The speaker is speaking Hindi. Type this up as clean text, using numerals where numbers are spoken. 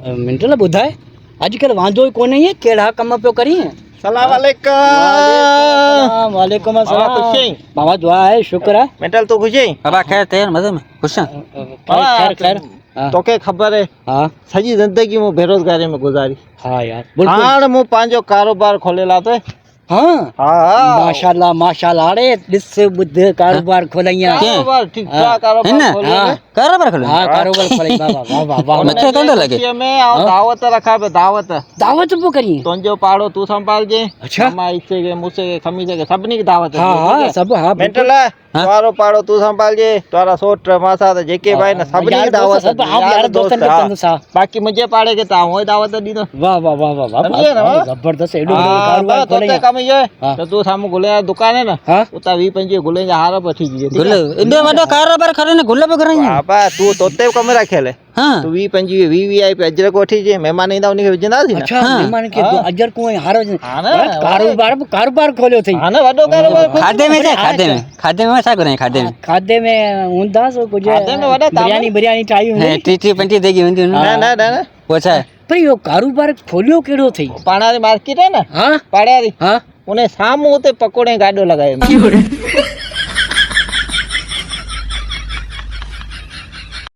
मिंटल ॿुधाए अॼुकल्ह वांदो ई कोन्हे इहे कहिड़ा कम पियो करीं सलाम वालेकुम। वालेकुम बाबा अस्सलाम खुश आहीं? बाबा दुआ है शुक्र है मिंटल तू खुश आहीं? बाबा खैर ते मजे में खुश हैं? खैर खैर हाँ तोखे ख़बर है हाँ सॼी ज़िंदगी मूं बेरोज़गारी में गुज़ारी। हाँ यार बिल्कुल हाणे मूं पंहिंजो कारोबार खोलियल आहे। हाँ हाँ माशाल्लाह माशाल्लाह अरे ॾिस ॿुध कारोबार खोलाई आहे कारोबार ठीक ठाक कारोबार हिन? खोलियल हाँ आहे। कारोबार खोलो हाँ कारोबार खोलाई वाह वाह वाह वाह मथे हुन कंदो में लॻे? खुशीअ में आउं दावत रखां पियो दावत। दावत पियो करीं तुंहिंजो पाड़ो तूं संभालजे। अच्छा। मामा हिसे के मुसे के खमीसे के सभिनी खे दावत हाँ हाँ सब हाँ बिल्कुल। मिंटल तुआरो पाड़ो तू संभालजे तुआरा सोट मासा त जेके भाई न सभिनी खे यार दावत सब हाँ यार दोस्तन के कंदुसि हाँ बाक़ी मुंहिंजे पाड़े खे तव्हां हूअं ई दावत ॾींदो। वाह वाह वाह वाह वाह समझे ना? वाह, जबरदस्त एॾो वॾो कारोबार खोलाई तोते आहे कम इहो आहे हाँ। त तूं साम्हूं गुल जा दुकान आहे न हाँ उतां 20-25 गुलनि जा हार बि वठी अचिजे। गुल एॾो वॾो कारोबार करे न गुल पे कराई बाबा तूं तोते बि कम रखियल आहे हाँ तूं 20-25 आई पे अजरक वठी अचे महिमान ईंदा उनखे विझंदासीं न। अच्छा हाँ। मेहमान के हाँ। अजर को हार हाँ ना, कारोबार खोलियो अथई हा न वॾो कारोबार खोलियो। खाधे में छा खाधे में छा कराई खाधे में खाधे में हूंदासीं कुझु खाधे में वॾा ताम। बिरयानी ठाही हूंदी 30-35 देगी हूंदी न न न न पोइ छा आहे? पर इहो कारोबार खोलियो कहिड़ो अथई पाणारी मार्केट आहे न हाँ पाड़ियारी हाँ उन साम्हूं हुते पकोड़े गाॾो लॻायो।